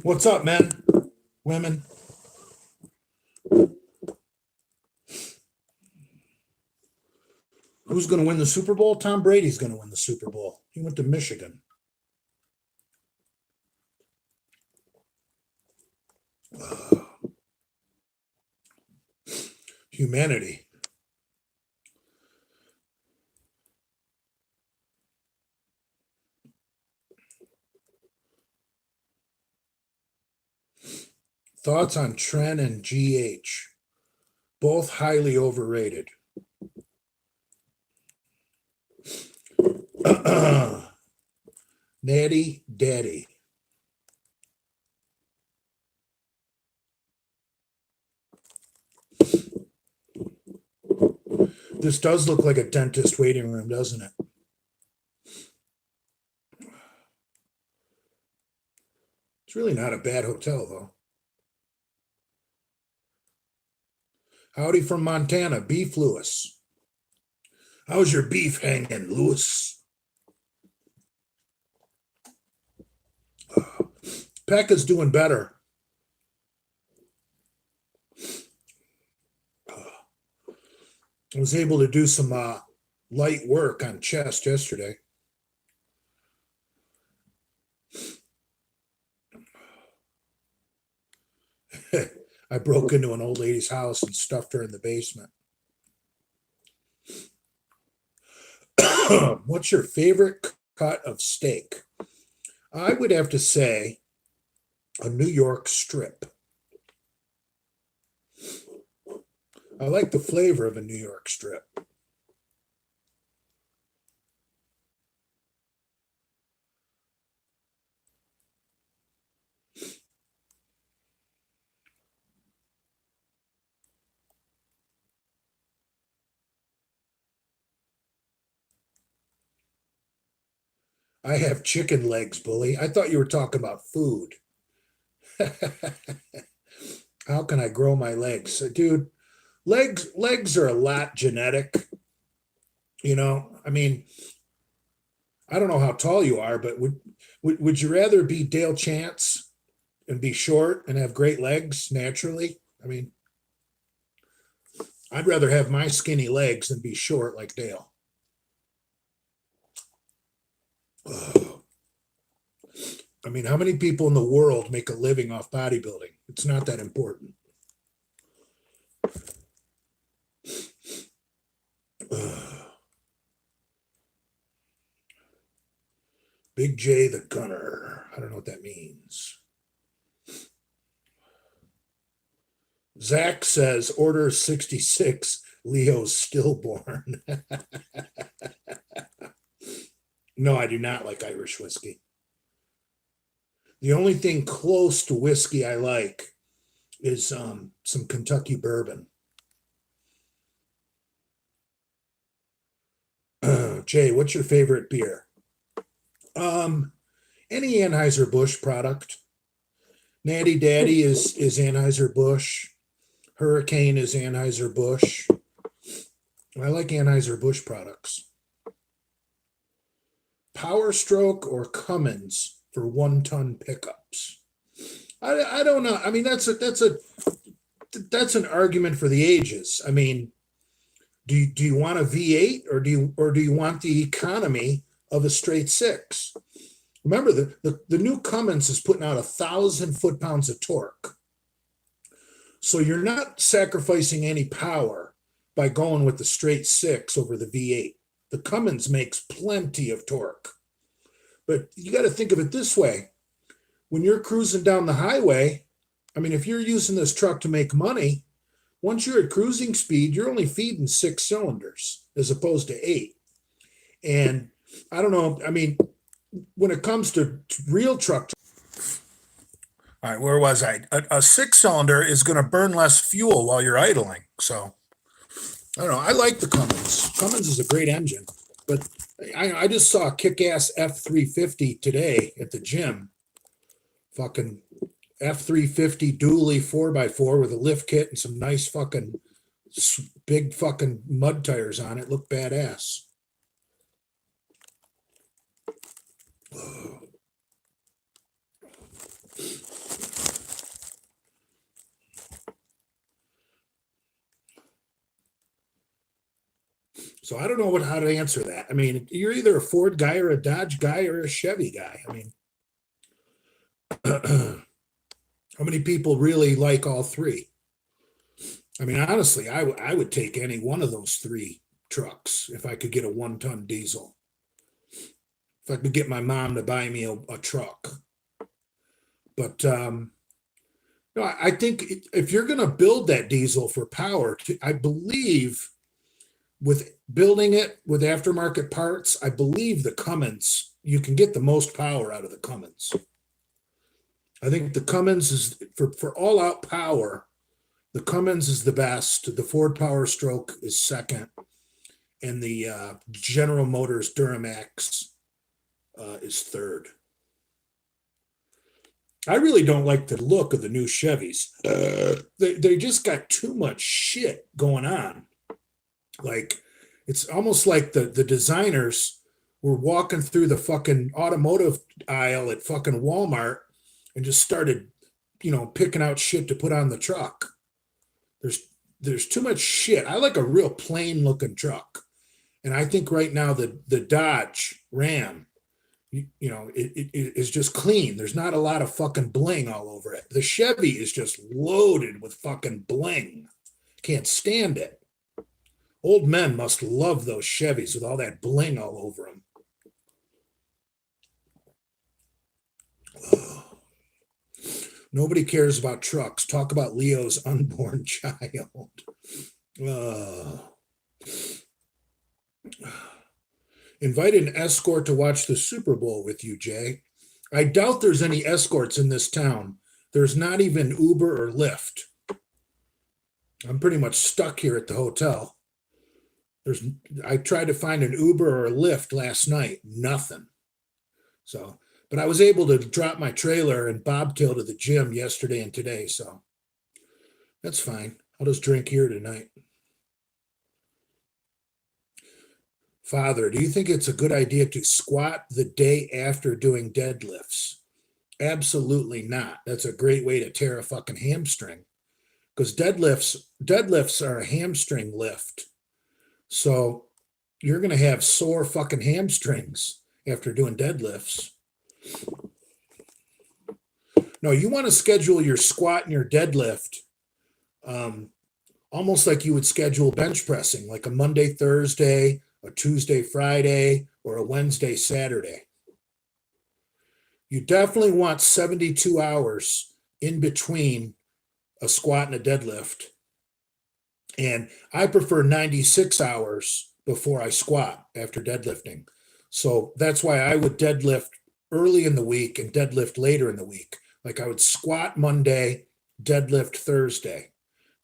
What's up, men? Women? Who's going to win the Super Bowl? Tom Brady's going to win the Super Bowl. He went to Michigan. Humanity. Thoughts on Tren and GH? Both highly overrated. Natty Daddy. This does look like a dentist waiting room, doesn't it? It's really not a bad hotel, though. Howdy from Montana, Beef Lewis. How's your beef hanging, Lewis? Peck is doing better. I was able to do some light work on chest yesterday. I broke into an old lady's house and stuffed her in the basement. What's your favorite cut of steak? I would have to say a New York strip. I like the flavor of a New York strip. I have chicken legs, bully. I thought you were talking about food. How can I grow my legs? Dude, legs are a lot genetic. You know, I mean, I don't know how tall you are, but would you rather be Dale Chance and be short and have great legs naturally? I mean, I'd rather have my skinny legs than be short like Dale. I mean, how many people in the world make a living off bodybuilding? It's not that important. Big J the Gunner. I don't know what that means. Zach says, order 66, Leo's stillborn. No, I do not like Irish whiskey. The only thing close to whiskey I like is some Kentucky bourbon. Jay, what's your favorite beer? Any Anheuser-Busch product. Natty Daddy is Anheuser-Busch. Hurricane is Anheuser-Busch. I like Anheuser-Busch products. Power Stroke or Cummins for 1-ton pickups. I don't know. I mean, that's an argument for the ages. I mean, do you want a V8 or do you want the economy of a straight six? Remember, the new Cummins is putting out 1,000 foot-pounds of torque. So you're not sacrificing any power by going with the straight six over the V8. The Cummins makes plenty of torque. But you got to think of it this way. When you're cruising down the highway, I mean, if you're using this truck to make money, once you're at cruising speed, you're only feeding 6 cylinders as opposed to 8. And I don't know, I mean, when it comes to real truck. All right, where was I? A 6-cylinder is going to burn less fuel while you're idling. So I don't know. I like the Cummins. Cummins is a great engine, but I just saw a kick-ass F350 today at the gym. Fucking F350 dually 4x4 with a lift kit and some nice fucking big fucking mud tires on it. Look badass. So I don't know how to answer that. I mean, you're either a Ford guy or a Dodge guy or a Chevy guy. I mean, how many people really like all three? I mean, honestly, I would take any one of those three trucks if I could get a 1-ton diesel. If I could get my mom to buy me a truck. But no, I think if you're going to build that diesel for power, I believe with building it with aftermarket parts, I believe the Cummins, you can get the most power out of the Cummins. I think the Cummins is for all out power. The Cummins is the best. The Ford Power Stroke is second, and the General Motors Duramax is third. I really don't like the look of the new Chevys. They just got too much shit going on. Like, it's almost like the designers were walking through the fucking automotive aisle at fucking Walmart and just started, picking out shit to put on the truck. There's too much shit. I like a real plain looking truck. And I think right now the Dodge Ram, it is just clean. There's not a lot of fucking bling all over it. The Chevy is just loaded with fucking bling. Can't stand it. Old men must love those Chevys with all that bling all over them. Oh. Nobody cares about trucks. Talk about Leo's unborn child. Invite an escort to watch the Super Bowl with you, Jay. I doubt there's any escorts in this town. There's not even Uber or Lyft. I'm pretty much stuck here at the hotel. I tried to find an Uber or a Lyft last night. Nothing. So, but I was able to drop my trailer and bobtail to the gym yesterday and today. So that's fine. I'll just drink here tonight. Father, do you think it's a good idea to squat the day after doing deadlifts? Absolutely not. That's a great way to tear a fucking hamstring, because deadlifts are a hamstring lift. So you're going to have sore fucking hamstrings after doing deadlifts. No, you want to schedule your squat and your deadlift almost like you would schedule bench pressing, like a Monday, Thursday, a Tuesday, Friday, or a Wednesday, Saturday. You definitely want 72 hours in between a squat and a deadlift. And I prefer 96 hours before I squat after deadlifting. So that's why I would deadlift early in the week and deadlift later in the week. Like I would squat Monday, deadlift Thursday.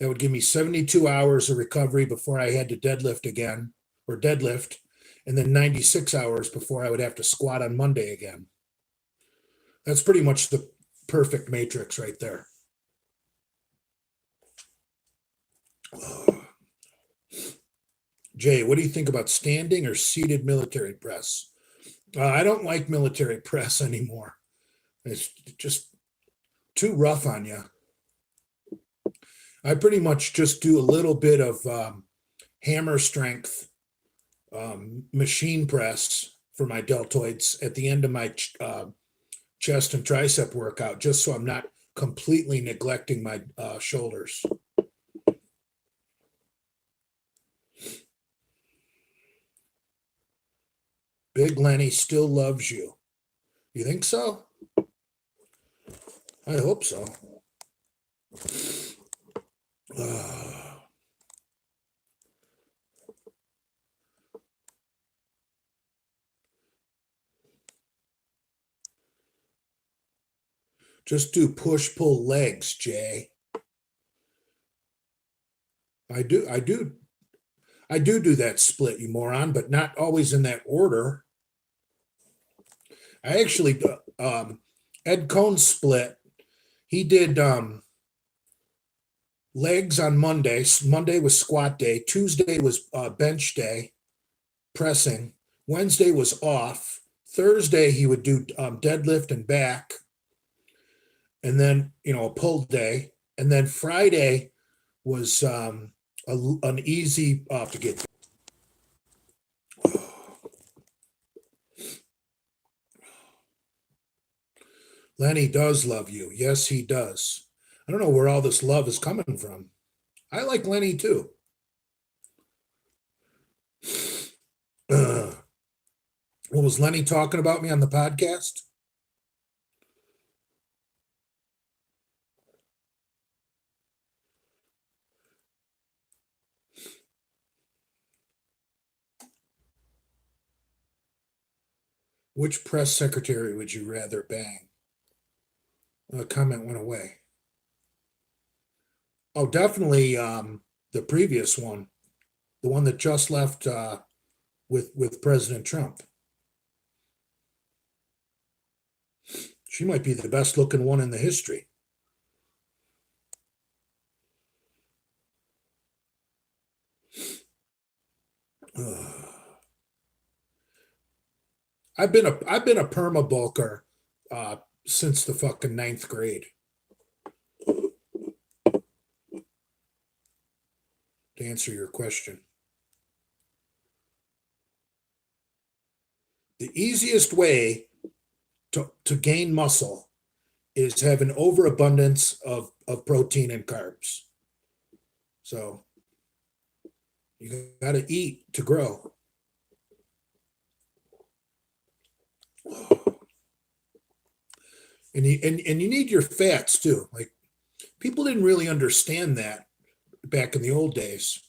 That would give me 72 hours of recovery before I had to deadlift again, or deadlift, and then 96 hours before I would have to squat on Monday again. That's pretty much the perfect matrix right there. Jay, what do you think about standing or seated military press? I don't like military press anymore. It's just too rough on you. I pretty much just do a little bit of hammer strength machine press for my deltoids at the end of my chest and tricep workout, just so I'm not completely neglecting my shoulders. Big Lenny still loves you. You think so? I hope so. Just do push-pull legs, Jay. I do that split, you moron, but not always in that order. I actually, Ed Cohn's split, he did legs on Monday. Monday was squat day. Tuesday was bench day, pressing. Wednesday was off. Thursday, he would do deadlift and back. And then, a pull day. And then Friday was an easy, to get. Lenny does love you. Yes, he does. I don't know where all this love is coming from. I like Lenny too. What was Lenny talking about me on the podcast? Which press secretary would you rather bang? The comment went away. Oh, definitely the previous one, the one that just left with President Trump. She might be the best looking one in the history. I've been a perma bulker since the fucking ninth grade. To answer your question, the easiest way to gain muscle is have an overabundance of protein and carbs. So you got to eat to grow. And you need your fats too. Like people didn't really understand that back in the old days.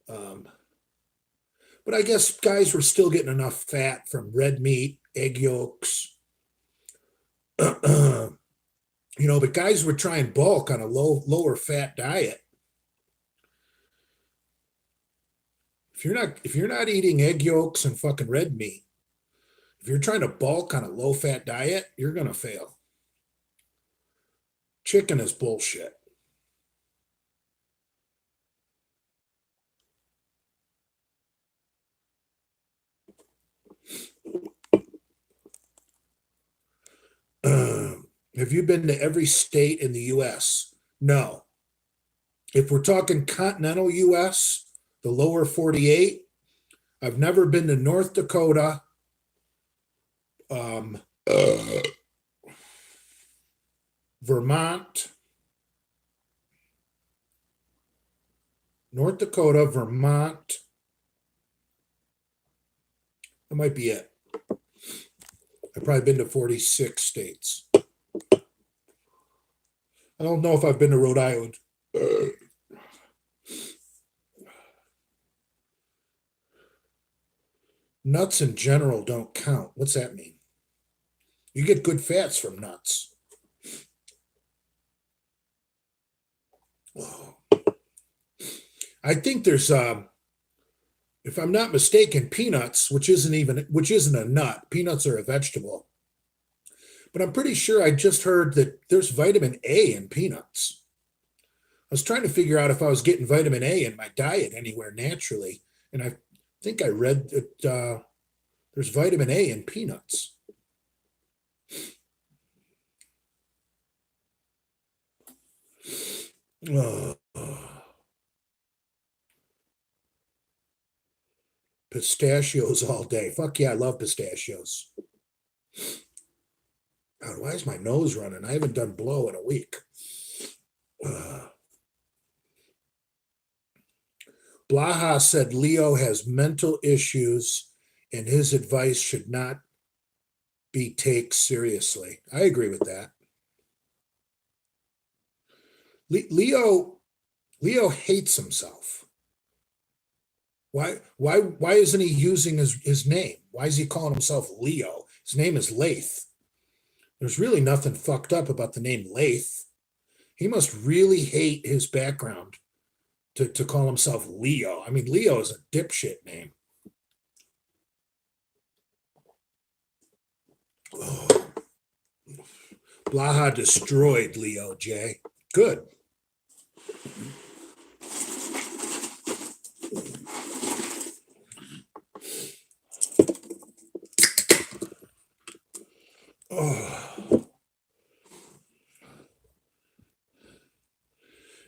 But I guess guys were still getting enough fat from red meat, egg yolks. But guys would try and bulk on a lower fat diet. If you're not eating egg yolks and fucking red meat, if you're trying to bulk on a low fat diet, you're gonna fail. Chicken is bullshit. Have you been to every state in the US? No. If we're talking continental US, the lower 48, I've never been to North Dakota, Vermont, North Dakota, Vermont. That might be it. I've probably been to 46 states. I don't know if I've been to Rhode Island. Nuts in general don't count. What's that mean? You get good fats from nuts. Oh. I think there's if I'm not mistaken, peanuts, which isn't a nut. Peanuts are a vegetable. But I'm pretty sure I just heard that there's vitamin A in peanuts. I was trying to figure out if I was getting vitamin A in my diet anywhere naturally, and I think I read that there's vitamin A in peanuts. Pistachios all day. Fuck yeah, I love pistachios. God, why is my nose running? I haven't done blow in a week. Blaha said Leo has mental issues and his advice should not be taken seriously. I agree with that. Leo hates himself. Why isn't he using his name? Why is he calling himself Leo? His name is Lath. There's really nothing fucked up about the name Lath. He must really hate his background to call himself Leo. I mean, Leo is a dipshit name. Oh. Blaha destroyed Leo J. Good. Oh.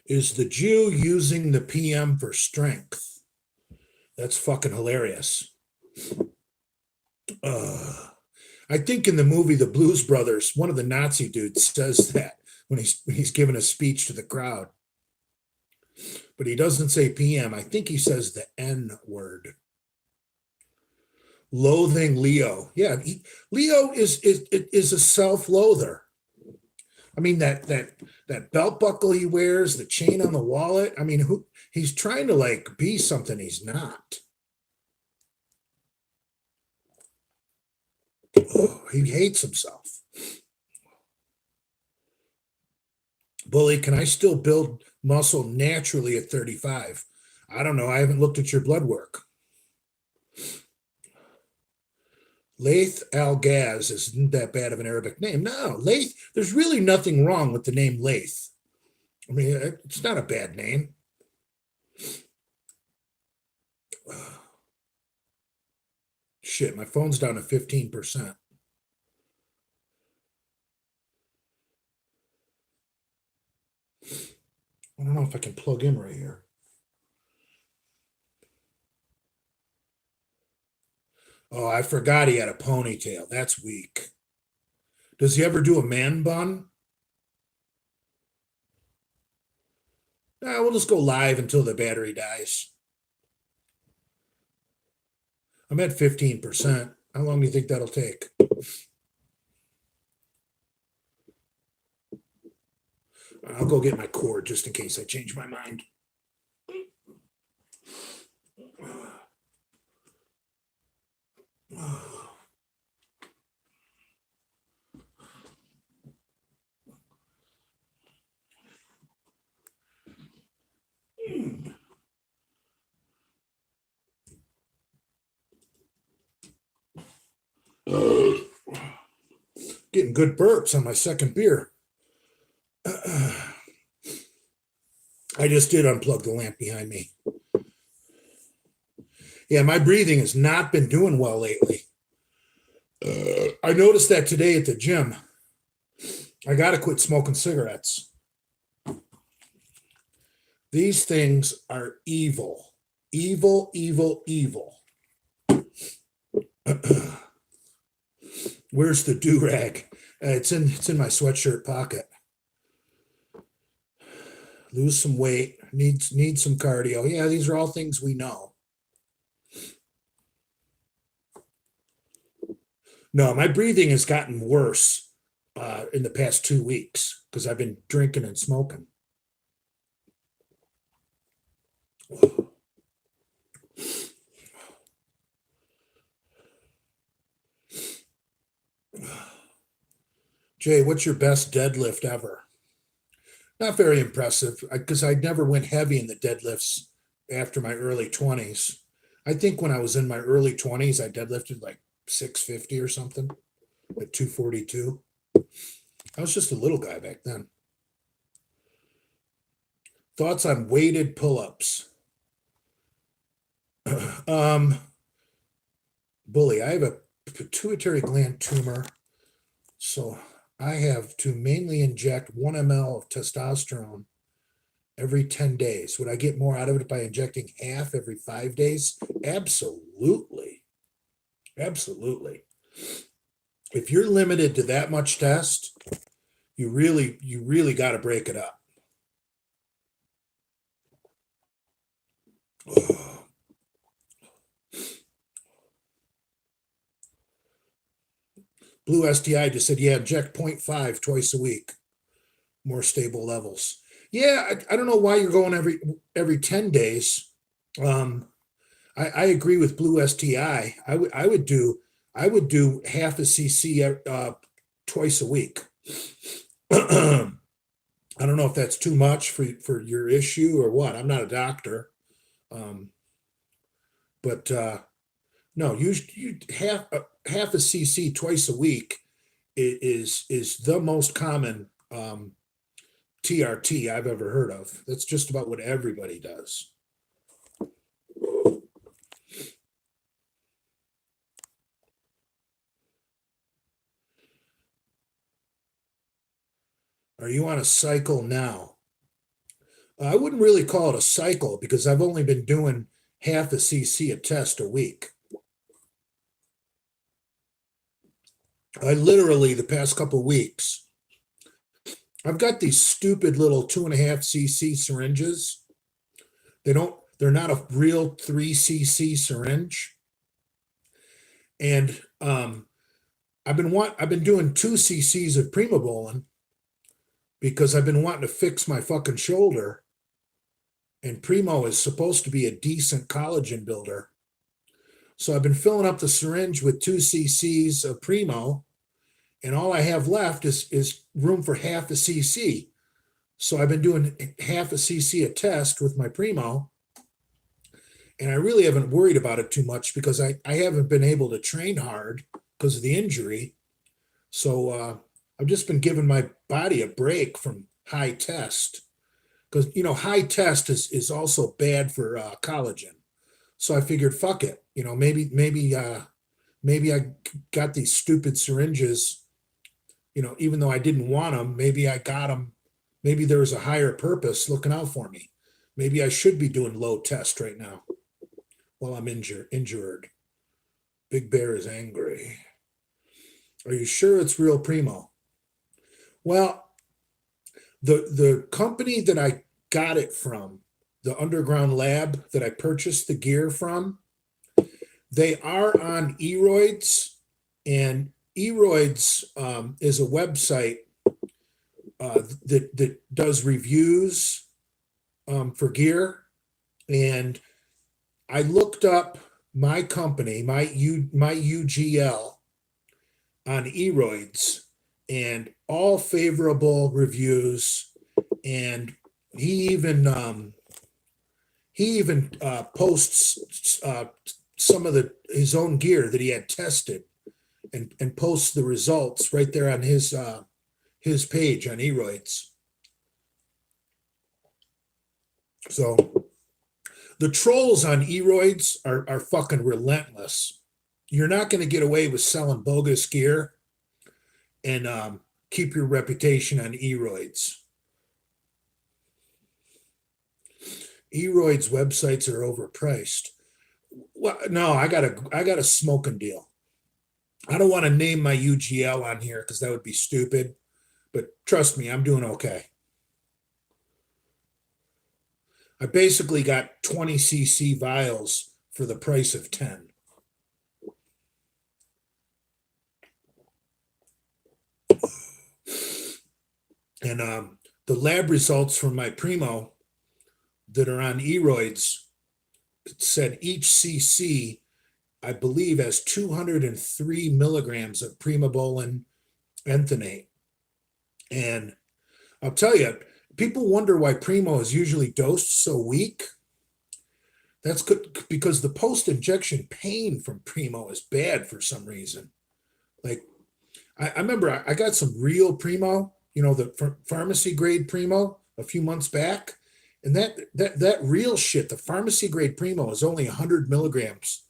Is the Jew using the PM for strength? That's fucking hilarious. I think in the movie The Blues Brothers, one of the Nazi dudes says that when he's giving a speech to the crowd, but he doesn't say PM. I think he says the N word. Loathing Leo. Yeah, Leo is a self-loather. I mean that belt buckle he wears, the chain on the wallet. I mean, he's trying to like be something he's not. Oh, he hates himself. Bully, can I still build muscle naturally at 35? I don't know. I haven't looked at your blood work. Laith Al Gaz isn't that bad of an Arabic name. No, Laith, there's really nothing wrong with the name Laith. I mean, it's not a bad name. Shit, my phone's down to 15%. I don't know if I can plug in right here. Oh, I forgot he had a ponytail. That's weak. Does he ever do a man bun? Nah, we'll just go live until the battery dies. I'm at 15%. How long do you think that'll take? I'll go get my cord just in case I change my mind. Getting good burps on my second beer. I just did unplug the lamp behind me. Yeah, my breathing has not been doing well lately. I noticed that today at the gym. I got to quit smoking cigarettes. These things are evil. Evil, evil, evil. Where's the do-rag? It's in my sweatshirt pocket. Lose some weight, need some cardio. Yeah, these are all things we know. No, my breathing has gotten worse in the past 2 weeks because I've been drinking and smoking. Jay, what's your best deadlift ever? Not very impressive because I never went heavy in the deadlifts after my early 20s. I think when I was in my early 20s, I deadlifted like 650 or something at 242. I was just a little guy back then. Thoughts on weighted pull-ups? Bully, I have a pituitary gland tumor, so I have to mainly inject 1 ml of testosterone every 10 days. Would I get more out of it by injecting half every 5 days? Absolutely. Absolutely. If you're limited to that much test, you really got to break it up. Blue STI just said, yeah, inject 0.5 twice a week. More stable levels. Yeah, I don't know why you're going every 10 days. I agree with Blue STI. I would do half a cc twice a week. I don't know if that's too much for your issue or what. I'm not a doctor, but no, you half a cc twice a week is the most common TRT I've ever heard of. That's just about what everybody does. Are you on a cycle now? I wouldn't really call it a cycle because I've only been doing half a cc a test a week. I literally, the past couple weeks, I've got these stupid little 2.5 cc syringes. They're not a real 3 cc syringe. And I've been doing 2 cc's of primobolan because I've been wanting to fix my fucking shoulder. And Primo is supposed to be a decent collagen builder. So I've been filling up the syringe with 2 cc's of Primo, and all I have left is room for half a cc. So I've been doing half a cc a test with my Primo, and I really haven't worried about it too much because I haven't been able to train hard because of the injury. So I've just been giving my body a break from high test because high test is also bad for collagen. So I figured, fuck it, maybe I got these stupid syringes. Even though I didn't want them, maybe I got them. Maybe there was a higher purpose looking out for me. Maybe I should be doing low test right now while I'm injured. Big Bear is angry. Are you sure it's real Primo? Well, the company that I got it from, the underground lab that I purchased the gear from, they are on Eroids, and Eroids is a website that does reviews for gear. And I looked up my company, my UGL on Eroids, and all favorable reviews. And he even posts some of his own gear that he had tested, and posts the results right there on his page on Eroids. So the trolls on Eroids are fucking relentless. You're not going to get away with selling bogus gear and keep your reputation on Eroids. Eroids websites are overpriced. Well, no, I got a smoking deal. I don't want to name my UGL on here because that would be stupid. But trust me, I'm doing okay. I basically got 20 cc vials for the price of 10. And the lab results from my Primo that are on Eroids said each cc, I believe, has 203 milligrams of primobolan enthanate. And I'll tell you, people wonder why Primo is usually dosed so weak. That's good because the post-injection pain from Primo is bad for some reason. Like, I remember I got some real Primo, the pharmacy grade Primo a few months back. And that real shit, the pharmacy grade Primo is only 100 milligrams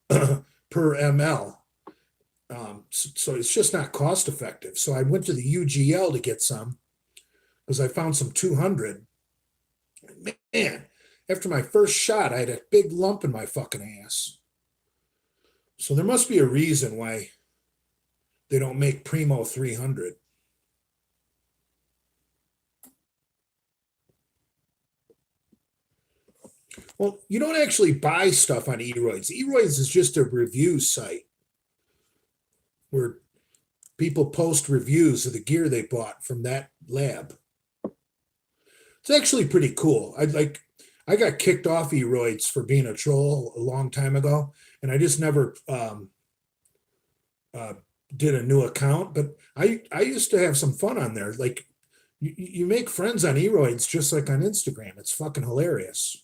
per ml. So it's just not cost effective. So I went to the UGL to get some because I found some 200. Man, after my first shot, I had a big lump in my fucking ass. So there must be a reason why they don't make Primo 300. Well, you don't actually buy stuff on Eroids. Eroids is just a review site where people post reviews of the gear they bought from that lab. It's actually pretty cool. I got kicked off Eroids for being a troll a long time ago, and I just never did a new account. But I used to have some fun on there. Like you make friends on Eroids just like on Instagram. It's fucking hilarious.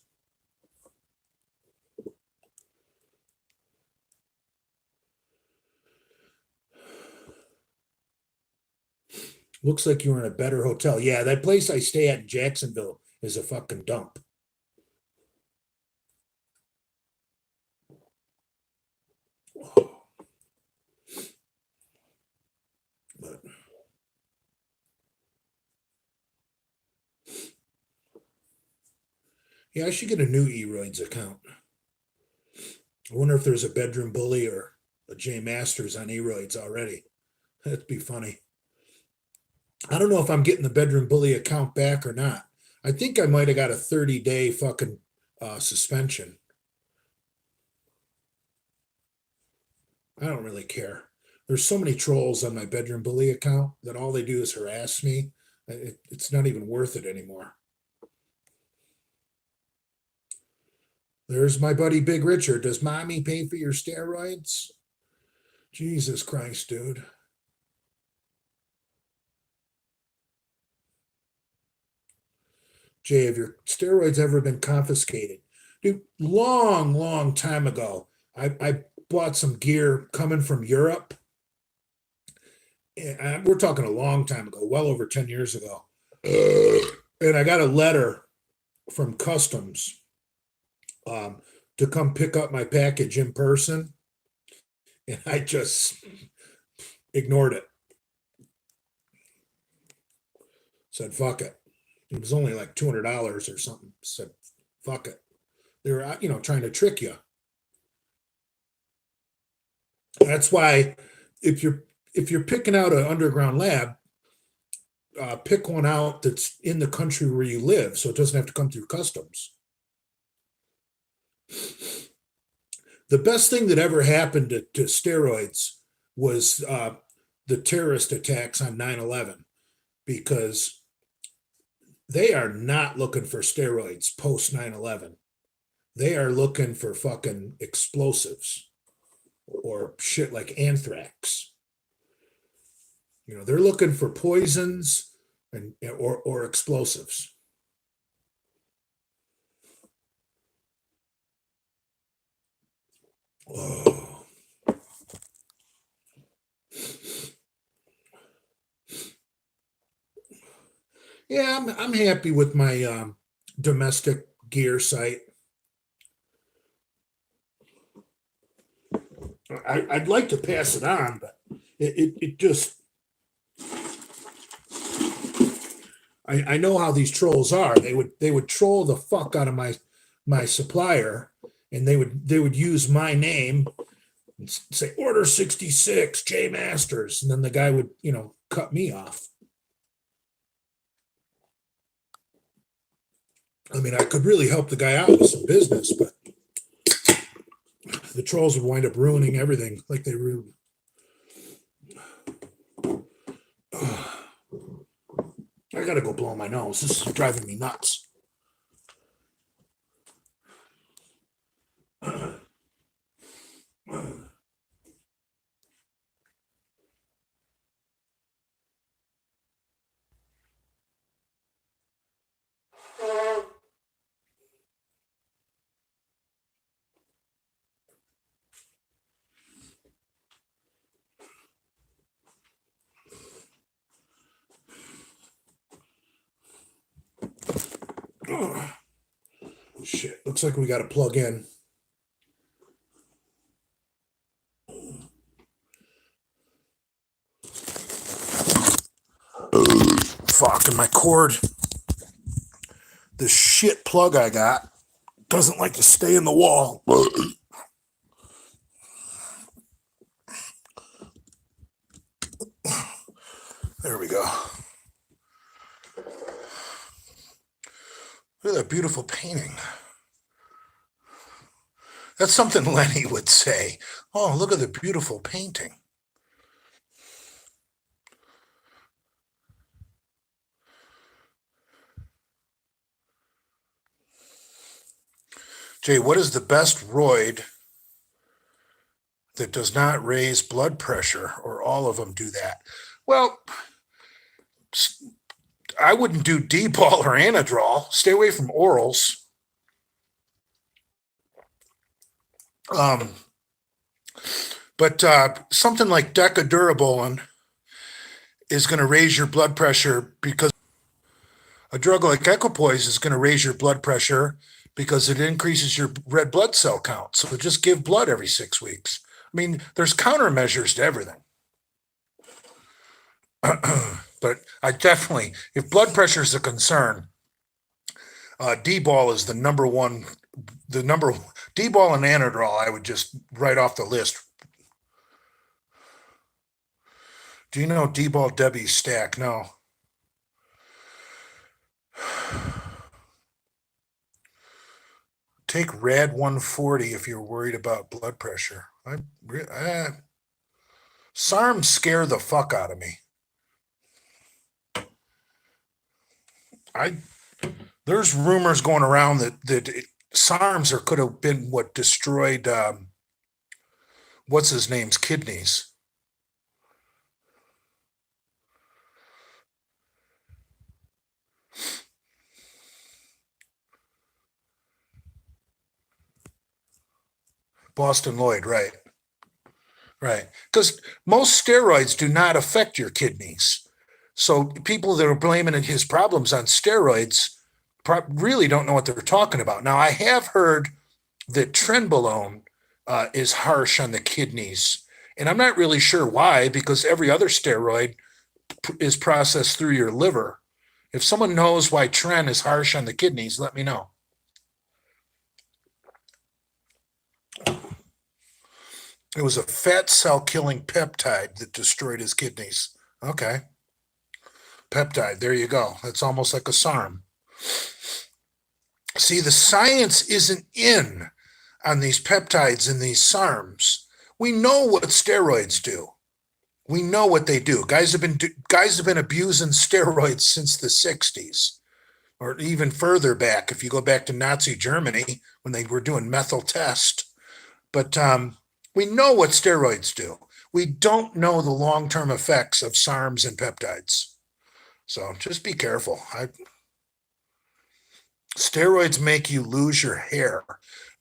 Looks like you're in a better hotel. Yeah, that place I stay at in Jacksonville is a fucking dump. But yeah, I should get a new Eroids account. I wonder if there's a bedroom bully or a J Masters on Eroids already. That'd be funny. I don't know if I'm getting the bedroom bully account back or not. I think I might have got a 30-day fucking suspension. I don't really care. There's so many trolls on my bedroom bully account that all they do is harass me. It's not even worth it anymore. There's my buddy Big Richard. Does mommy pay for your steroids? Jesus Christ, dude. Jay, have your steroids ever been confiscated? Dude, long, long time ago, I bought some gear coming from Europe. And we're talking a long time ago, well over 10 years ago. And I got a letter from customs um, to come pick up my package in person. And I just ignored it. Said, fuck it. It was only like $200 or something. Said, fuck it. They were, trying to trick you. That's why if you're picking out an underground lab, pick one out that's in the country where you live, so it doesn't have to come through customs. The best thing that ever happened to steroids was the terrorist attacks on 9/11, because they are not looking for steroids post 9/11. They are looking for fucking explosives or shit like anthrax. They're looking for poisons or explosives. Oh. Yeah, I'm happy with my domestic gear site. I'd like to pass it on, but it just I know how these trolls are. They would troll the fuck out of my supplier, and they would use my name and say order 66 J Masters, and then the guy would cut me off. I mean, I could really help the guy out with some business, but the trolls would wind up ruining everything like they ruined. I gotta go blow my nose. This is driving me nuts. Oh, shit, looks like we got to plug in. Fuck, and my cord, the shit plug I got doesn't like to stay in the wall. There we go. Look at that beautiful painting. That's something Lenny would say. Oh, look at the beautiful painting. Jay, what is the best roid that does not raise blood pressure, or all of them do that? Well, I wouldn't do D-ball or Anadrol. Stay away from orals. But something like Decadurabolin is going to raise your blood pressure, because a drug like equipoise is going to raise your blood pressure because it increases your red blood cell count. So just give blood every 6 weeks. I mean, there's countermeasures to everything. But I definitely, if blood pressure is a concern, D-ball is the number one. D-ball and Anadrol, I would just write off the list. Do you know D-ball Debbie Stack? No. Take Rad 140 if you're worried about blood pressure. Sarms scare the fuck out of me. I There's rumors going around that Sarms or could have been what destroyed what's his name's kidneys. Boston Lloyd, right. Right. Because most steroids do not affect your kidneys. So people that are blaming his problems on steroids really don't know what they're talking about. Now, I have heard that trenbolone is harsh on the kidneys. And I'm not really sure why, because every other steroid is processed through your liver. If someone knows why tren is harsh on the kidneys, let me know. It was a fat cell killing peptide that destroyed his kidneys. Okay. Peptide, there you go. That's almost like a SARM. See, the science isn't in on these peptides and these SARMs. We know what steroids do. We know what they do. Guys have been abusing steroids since the 60s, or even further back. If you go back to Nazi Germany when they were doing methyl test, but we know what steroids do. We don't know the long-term effects of SARMs and peptides. So just be careful. Steroids make you lose your hair.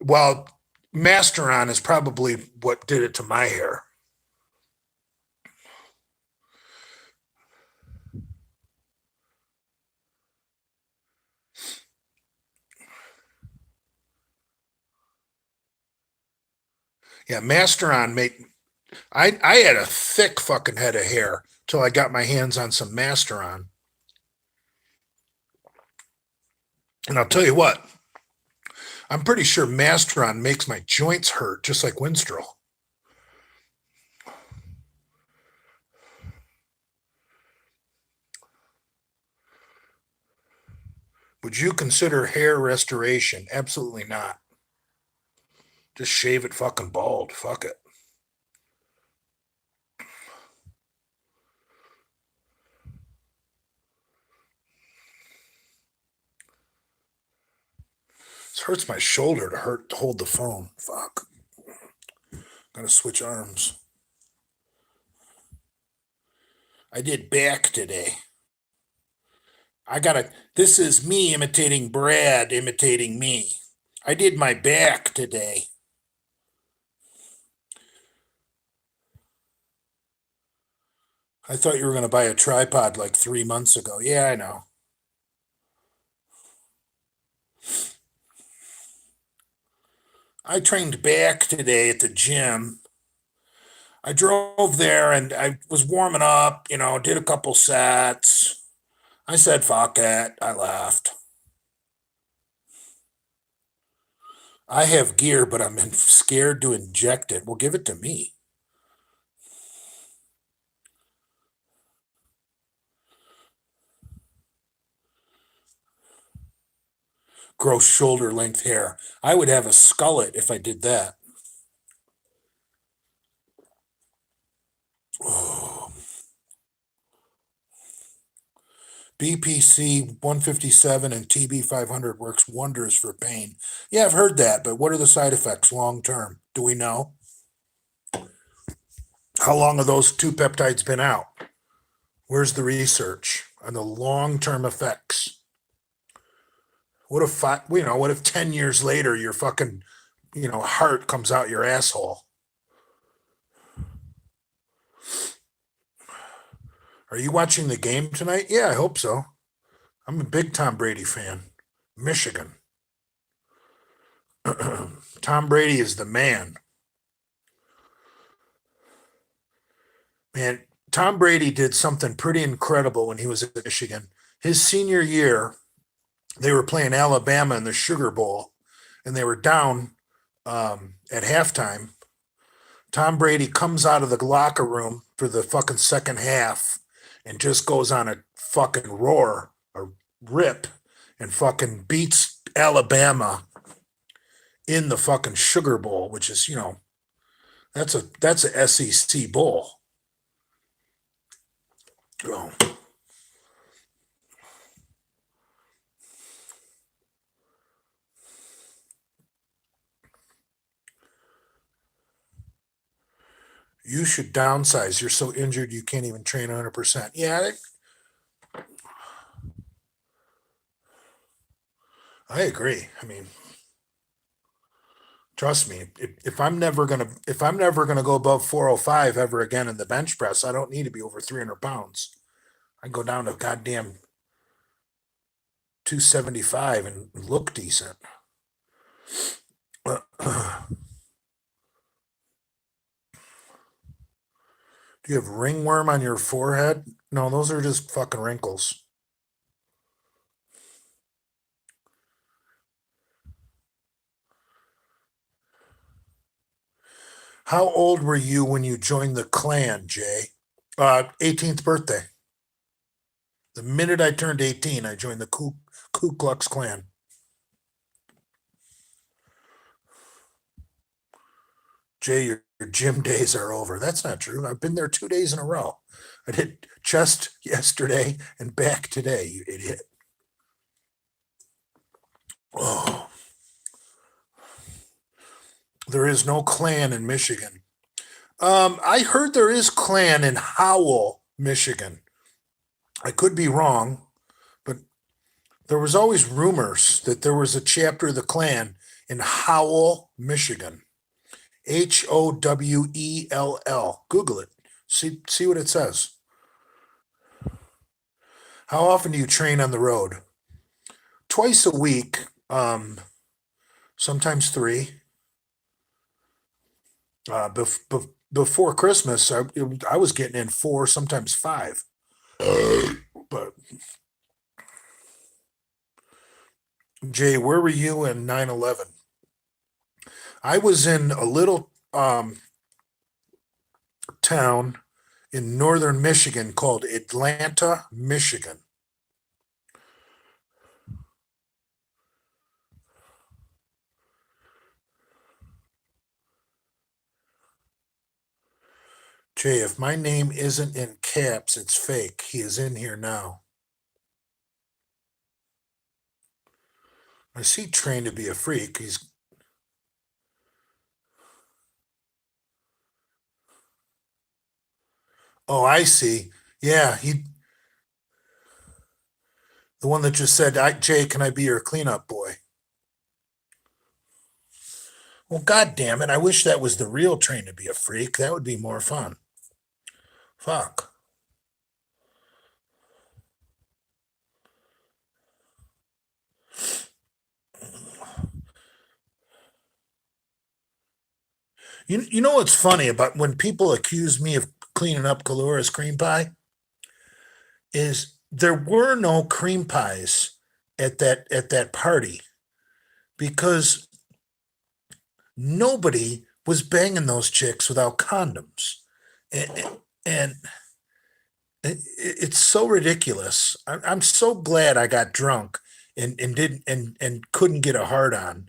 Well, Masteron is probably what did it to my hair. Yeah, Masteron made. I had a thick fucking head of hair till I got my hands on some Masteron. And I'll tell you what, I'm pretty sure Masteron makes my joints hurt just like Winstrol. Would you consider hair restoration? Absolutely not. Just shave it fucking bald. Fuck it. This hurts my shoulder to hold the phone. Fuck. Gotta switch arms. I did back today. This is me imitating Brad imitating me. I did my back today. I thought you were going to buy a tripod like 3 months ago. Yeah, I know. I trained back today at the gym. I drove there and I was warming up, did a couple sets. I said, fuck it. I left. I have gear, but I'm scared to inject it. Well, give it to me. Grow shoulder length hair. I would have a skullet if I did that. Oh. BPC 157 and TB 500 works wonders for pain. Yeah, I've heard that, but what are the side effects long term? Do we know? How long have those two peptides been out? Where's the research on the long term effects? What if 10 years later your fucking, heart comes out your asshole? Are you watching the game tonight? Yeah, I hope so. I'm a big Tom Brady fan. Michigan. Tom Brady is the man. Man, Tom Brady did something pretty incredible when he was at Michigan. His senior year, they were playing Alabama in the Sugar Bowl, and they were down at halftime Tom Brady comes out of the locker room for the fucking second half and just goes on a fucking roar, a rip, and fucking beats Alabama in the fucking Sugar Bowl, which is, that's a SEC bowl. Oh. You should downsize. You're so injured you can't even train 100%. Yeah, I agree. I mean, trust me, if I'm never gonna go above 405 ever again in the bench press, I don't need to be over 300 pounds. I can go down to goddamn 275 and look decent. Do you have ringworm on your forehead? No, those are just fucking wrinkles. How old were you when you joined the Klan, Jay? 18th birthday. The minute I turned 18, I joined the Ku Klux Klan. Jay, your gym days are over. That's not true. I've been there 2 days in a row. I did chest yesterday and back today, you idiot. Oh, there is no Klan in Michigan. I heard there is Klan in Howell, Michigan. I could be wrong, but there was always rumors that there was a chapter of the Klan in Howell, Michigan. Howell. Google it. See what it says. How often do you train on the road? Twice a week. Sometimes three. Before Christmas, I was getting in four, sometimes five. But Jay, where were you in 9/11? I was in a little town in northern Michigan called Atlanta, Michigan. Jay, if my name isn't in caps, it's fake. He is in here now. I see trained to be a freak. He's Oh, I see. Yeah, the one that just said, Jay, can I be your cleanup boy? Well, god damn it. I wish that was the real train to be a freak. That would be more fun. Fuck. You know what's funny about when people accuse me of cleaning up Kalura's cream pie is there were no cream pies at that party because nobody was banging those chicks without condoms. And it's so ridiculous. I'm so glad I got drunk and didn't and couldn't get a hard on.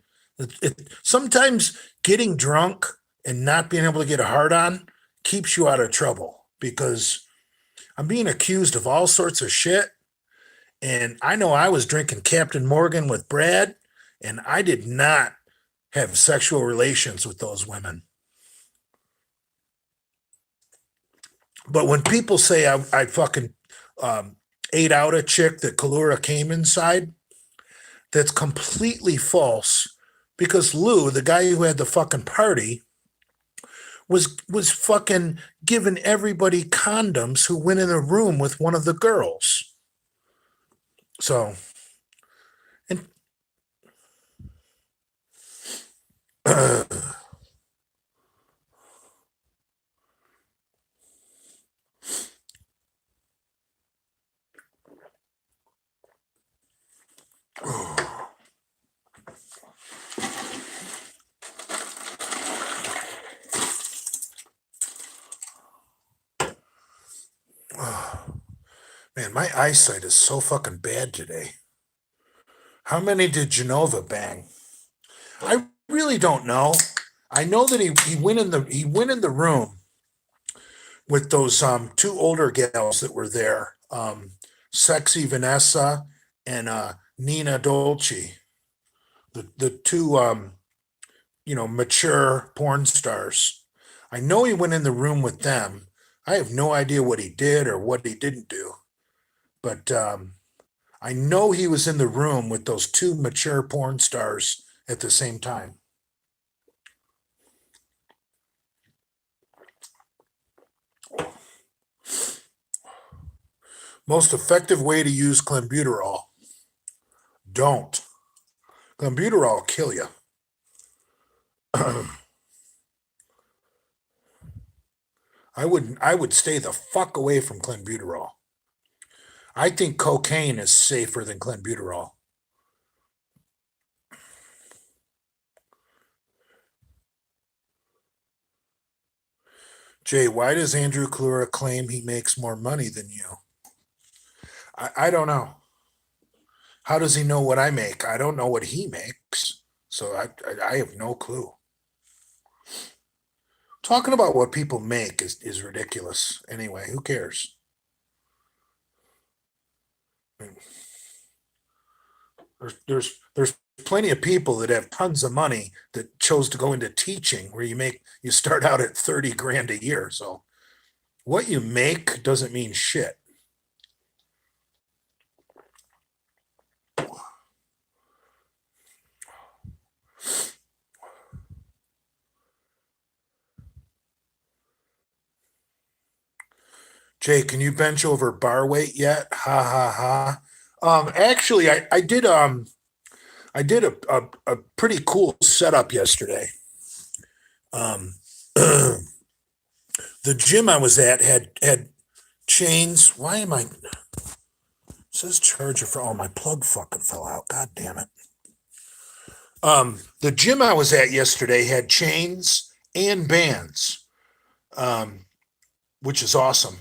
Sometimes getting drunk and not being able to get a hard on keeps you out of trouble because I'm being accused of all sorts of shit. And I know I was drinking Captain Morgan with Brad, and I did not have sexual relations with those women. But when people say I fucking ate out a chick that Kalura came inside, that's completely false because Lou, the guy who had the fucking party, was fucking giving everybody condoms who went in a room with one of the girls. So, and Oh, man, my eyesight is so fucking bad today. How many did Genova bang? I really don't know. I know that he went in the room with those two older gals that were there, Sexy Vanessa and Nina Dolce, the two mature porn stars. I know he went in the room with them. I have no idea what he did or what he didn't do, but I know he was in the room with those two mature porn stars at the same time. Most effective way to use clenbuterol. Don't. Clenbuterol will kill you. I would stay the fuck away from clenbuterol. I think cocaine is safer than clenbuterol. Jay, why does Andrew Klura claim he makes more money than you? I don't know. How does he know what I make? I don't know what he makes. So I have no clue. Talking about what people make is ridiculous. Anyway, who cares? I mean, there's plenty of people that have tons of money that chose to go into teaching where you start out at 30 grand a year. So what you make doesn't mean shit. Jay, can you bench over bar weight yet? Ha ha ha. Actually, I did a pretty cool setup yesterday. Um, the gym I was at had chains. Why am I? It says charger for. Oh, my plug fucking fell out. God damn it. The gym I was at yesterday had chains and bands, um, which is awesome.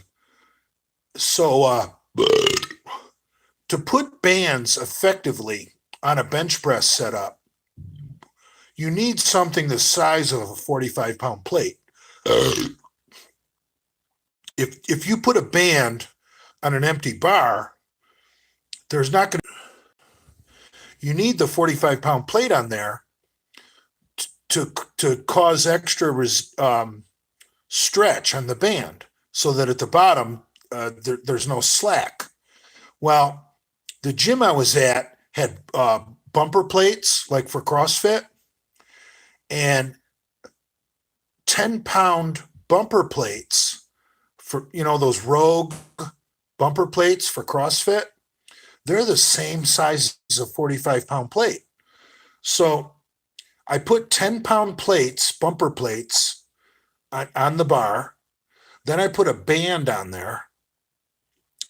So to put bands effectively on a bench press setup, you need something the size of a 45-pound plate. If you put a band on an empty bar, there's not going to. You need the 45-pound plate on there to cause extra stretch on the band, so that at the bottom there's no slack. Well, the gym I was at had bumper plates like for CrossFit, and 10-pound bumper plates for those Rogue bumper plates for CrossFit. They're the same size as a 45-pound plate. So I put 10-pound plates, bumper plates, on the bar. Then I put a band on there.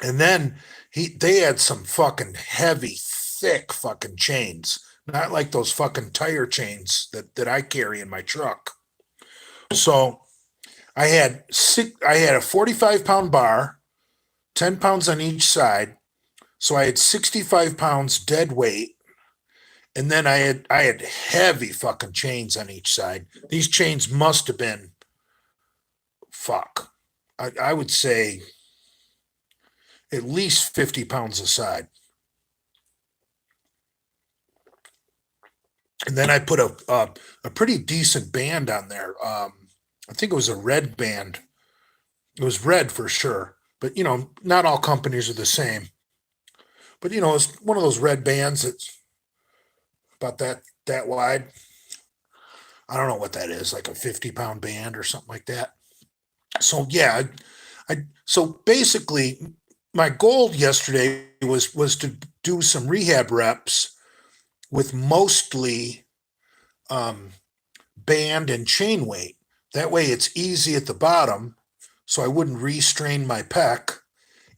And then they had some fucking heavy, thick fucking chains. Not like those fucking tire chains that I carry in my truck. So I had a 45-pound bar, 10 pounds on each side. So I had 65 pounds dead weight. And then I had heavy fucking chains on each side. These chains must have been, I would say at least 50 pounds a side. And then I put a pretty decent band on there. I think it was a red band. It was red for sure, but not all companies are the same. But it's one of those red bands that's about that wide. I don't know what that is, like a 50-pound band or something like that. So yeah, so basically my goal yesterday was to do some rehab reps with mostly band and chain weight. That way it's easy at the bottom, so I wouldn't restrain my pec,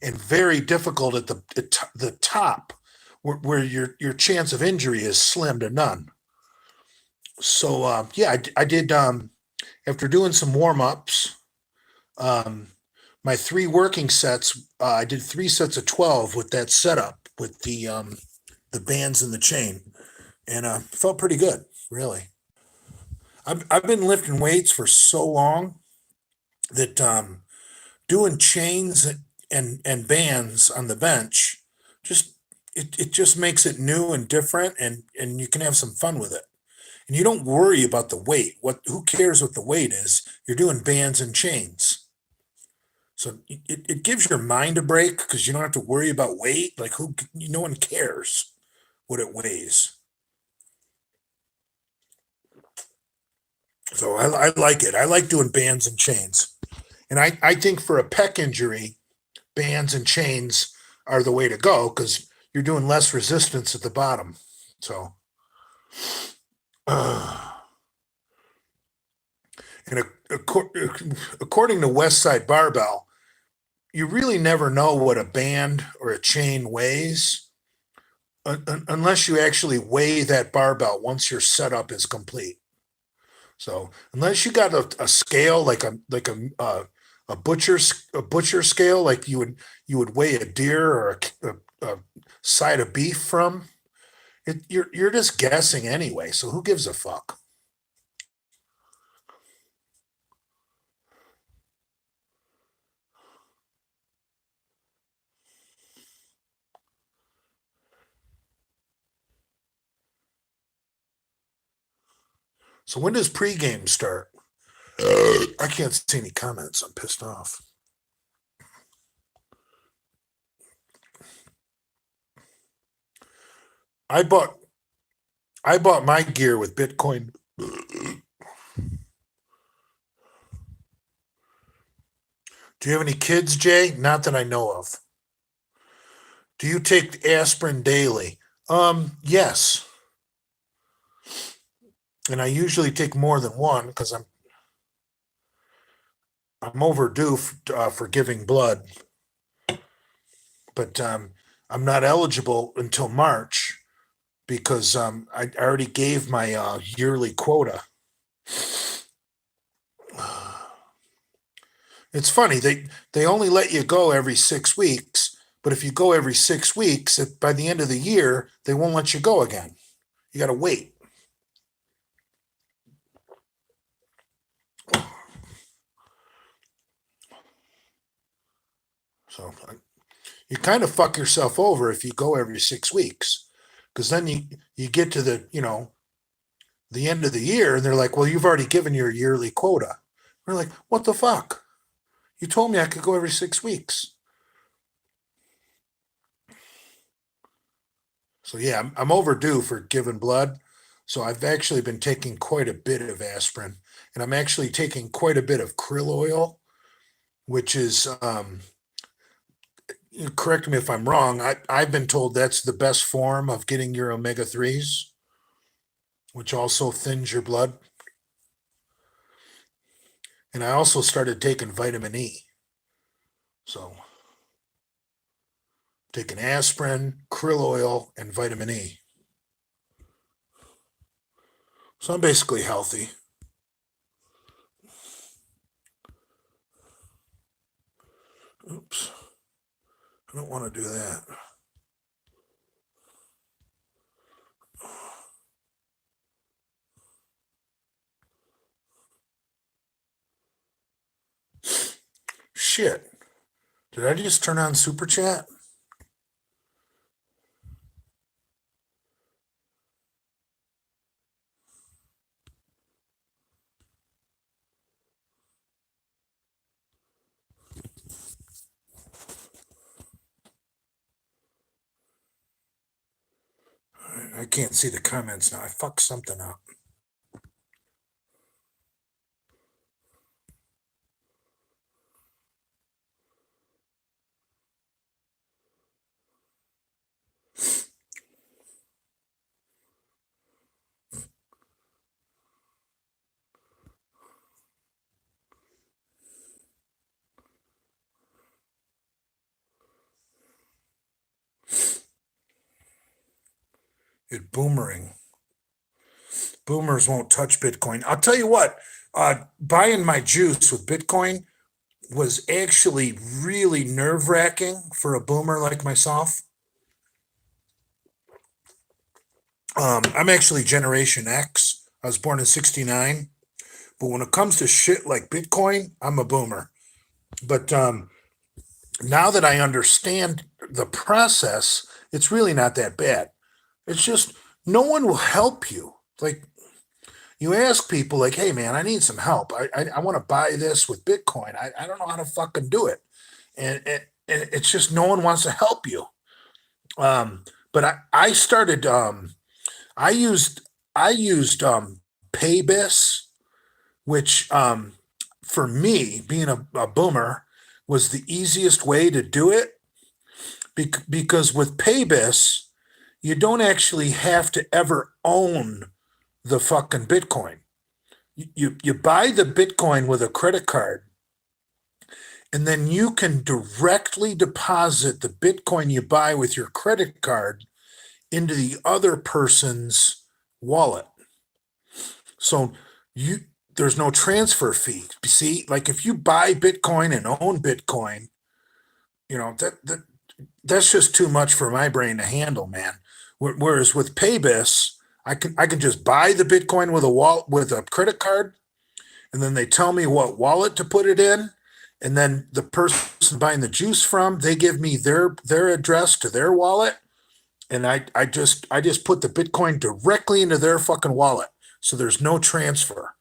and very difficult at the top, where your chance of injury is slim to none. So yeah, I did after doing some warm ups. my three working sets. I did 3 sets of 12 with that setup with the bands and the chain, and felt pretty good, really. I've been lifting weights for so long that doing chains and bands on the bench just it just makes it new and different, and you can have some fun with it. And you don't worry about the weight. Who cares what the weight is? You're doing bands and chains. So it gives your mind a break because you don't have to worry about weight. Like no one cares what it weighs. So I like it. I like doing bands and chains. And I think for a pec injury, bands and chains are the way to go because you're doing less resistance at the bottom. So, and according to West Side Barbell, you really never know what a band or a chain weighs unless you actually weigh that barbell once your setup is complete. So unless you got a scale a butcher scale like you would weigh a deer or a side of beef from it, you're just guessing anyway. So who gives a fuck? So when does pregame start? I can't see any comments. I'm pissed off. I bought my gear with Bitcoin. Do you have any kids, Jay? Not that I know of. Do you take aspirin daily? Yes. And I usually take more than one because I'm overdue for giving blood, but I'm not eligible until March because I already gave my yearly quota. It's funny they only let you go every 6 weeks, but if you go every 6 weeks, by the end of the year they won't let you go again. You got to wait. So you kind of fuck yourself over if you go every 6 weeks, because then you get to the end of the year and they're like, well, you've already given your yearly quota. We're like, what the fuck? You told me I could go every 6 weeks. So yeah, I'm overdue for giving blood. So I've actually been taking quite a bit of aspirin, and I'm actually taking quite a bit of krill oil, which is correct me if I'm wrong. I've been told that's the best form of getting your omega-3s, which also thins your blood. And I also started taking vitamin E. So taking aspirin, krill oil, and vitamin E. So I'm basically healthy. Oops. I don't want to do that. Shit. Did I just turn on Super Chat? I can't see the comments now. I fucked something up. It boomerang. Boomers won't touch Bitcoin. I'll tell you what, buying my juice with Bitcoin was actually really nerve-wracking for a boomer like myself. I'm actually Generation X. I was born in '69, but when it comes to shit like Bitcoin, I'm a boomer. But now that I understand the process, it's really not that bad. It's just no one will help you. Like you ask people, like, "Hey, man, I need some help. I want to buy this with Bitcoin. I don't know how to fucking do it," and it's just no one wants to help you. But I started. I used I used Paybis, which for me, being a boomer, was the easiest way to do it because with Paybis, you don't actually have to ever own the fucking Bitcoin. You buy the Bitcoin with a credit card, and then you can directly deposit the Bitcoin you buy with your credit card into the other person's wallet. So you there's no transfer fee. See, like if you buy Bitcoin and own Bitcoin, that's just too much for my brain to handle, man. Whereas with Paybis, I can just buy the Bitcoin with a credit card, and then they tell me what wallet to put it in, and then the person buying the juice from, they give me their address to their wallet, and I just put the Bitcoin directly into their fucking wallet, so there's no transfer.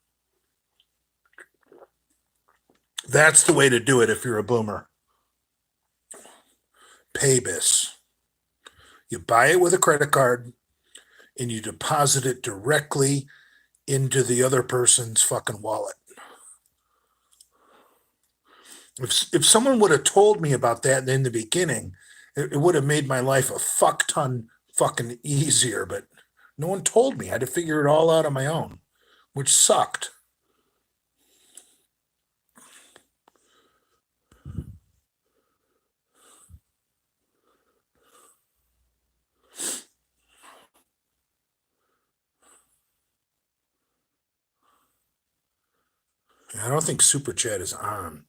That's the way to do it if you're a boomer. Paybis. You buy it with a credit card and you deposit it directly into the other person's fucking wallet. If someone would have told me about that in the beginning, it would have made my life a fuck ton fucking easier. But no one told me. I had to figure it all out on my own, which sucked. I don't think Super Chat is on.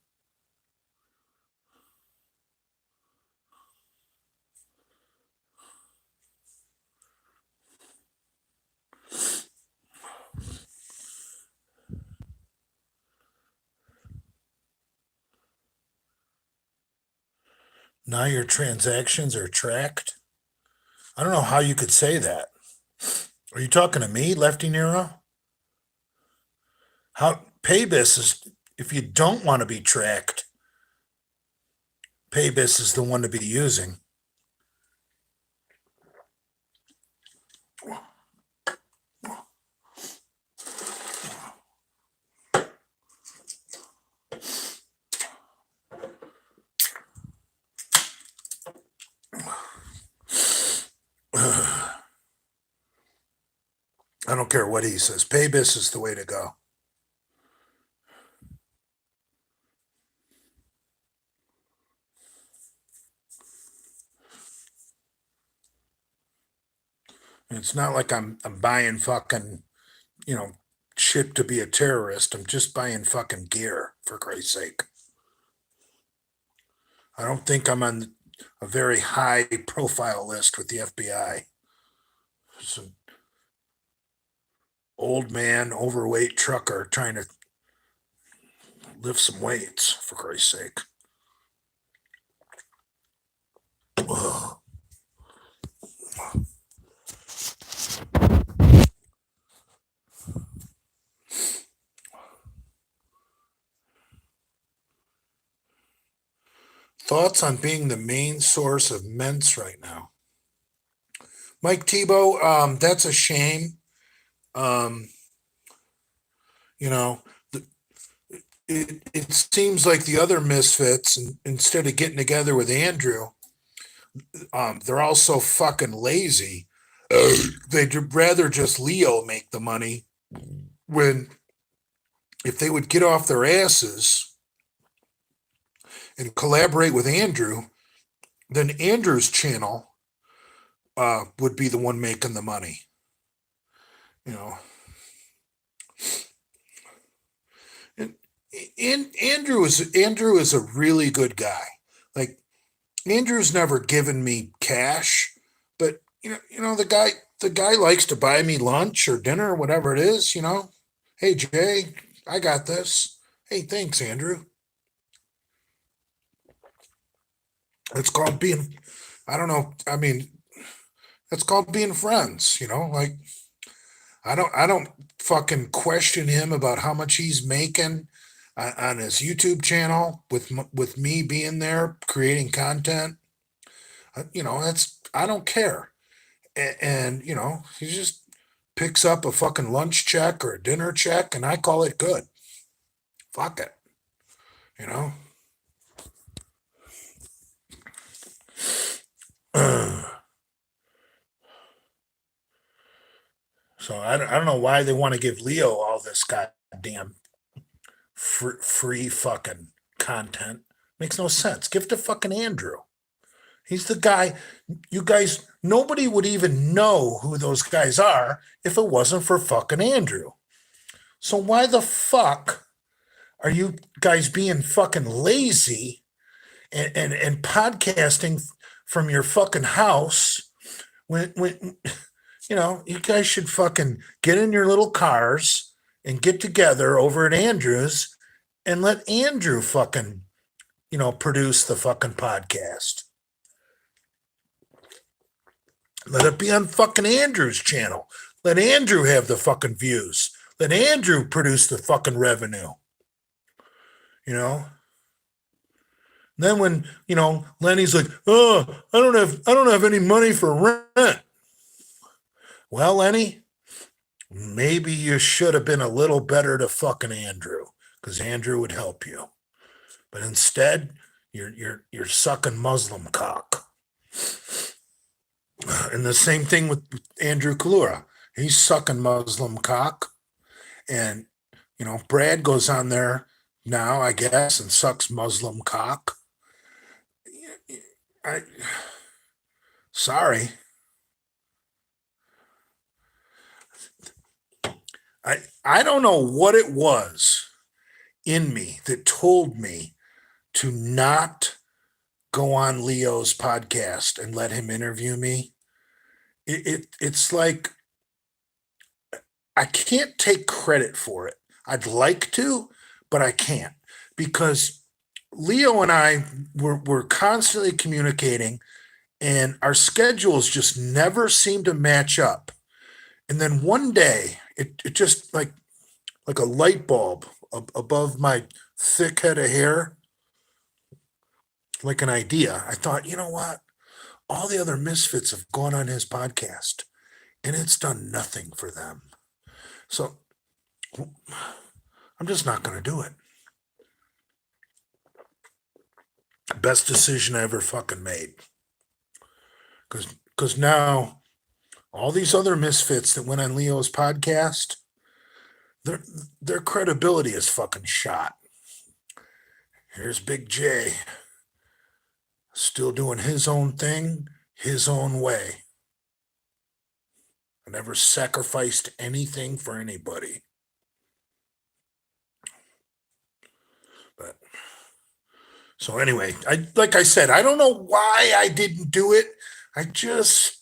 Now your transactions are tracked. I don't know how you could say that. Are you talking to me, Lefty Nero? How Paybis is, if you don't want to be tracked, Paybis is the one to be using. I don't care what he says. Paybis is the way to go. It's not like I'm buying fucking, you know, shit to be a terrorist. I'm just buying fucking gear, for Christ's sake. I don't think I'm on a very high profile list with the FBI. It's an old man, overweight trucker trying to lift some weights, for Christ's sake. Ugh. Thoughts on being the main source of mints right now? Mike Tebow, that's a shame. Um, you know, it seems like the other misfits, instead of getting together with Andrew, they're all so fucking lazy. They'd rather just Leo make the money when if they would get off their asses and collaborate with Andrew, then Andrew's channel would be the one making the money. You know, and And Andrew is a really good guy. Like Andrew's never given me cash, but the guy likes to buy me lunch or dinner or whatever it is. Hey Jay, I got this. Hey, thanks, Andrew. It's called being. I don't know. I mean, it's called being friends. Like I don't fucking question him about how much he's making on his YouTube channel with me being there creating content. That's I don't care. And he just picks up a fucking lunch check or a dinner check, and I call it good. Fuck it, you know. So I don't know why they want to give Leo all this goddamn free fucking content. Makes no sense. Give it to fucking Andrew. He's the guy. You guys, nobody would even know who those guys are if it wasn't for fucking Andrew. So why the fuck are you guys being fucking lazy and podcasting from your fucking house when you guys should fucking get in your little cars and get together over at Andrew's and let Andrew fucking produce the fucking podcast. Let it be on fucking Andrew's channel. Let Andrew have the fucking views. Let Andrew produce the fucking revenue. Then when, Lenny's like, "Oh, I don't have any money for rent." Well, Lenny, maybe you should have been a little better to fucking Andrew, because Andrew would help you. But instead, you're sucking Muslim cock. And the same thing with Andrew Kalura. He's sucking Muslim cock. And, Brad goes on there now, I guess, and sucks Muslim cock. Sorry. I don't know what it was in me that told me to not go on Leo's podcast and let him interview me. It's like I can't take credit for it. I'd like to, but I can't, because Leo and I were constantly communicating, and our schedules just never seem to match up. And then one day, it just like a light bulb above my thick head of hair, like an idea. I thought, you know what? All the other Misfits have gone on his podcast, and it's done nothing for them. So I'm just not going to do it. Best decision I ever fucking made. Because now all these other Misfits that went on Leo's podcast, their credibility is fucking shot. Here's Big J, still doing his own thing, his own way. I never sacrificed anything for anybody. But so anyway, like I said, I don't know why I didn't do it. It just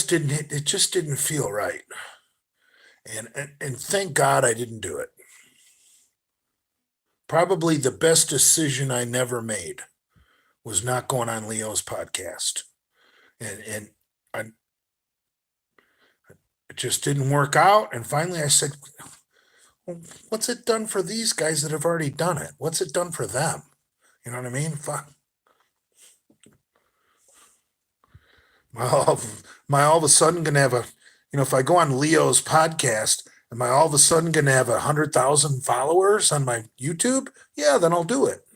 didn't. It just didn't feel right. And thank God I didn't do it. Probably the best decision I never made was not going on Leo's podcast. And it just didn't work out. And finally I said, well, what's it done for these guys that have already done it? What's it done for them? You know what I mean? Fuck. Am I all of a sudden going to have if I go on Leo's podcast, am I all of a sudden going to have 100,000 followers on my YouTube? Yeah, then I'll do it.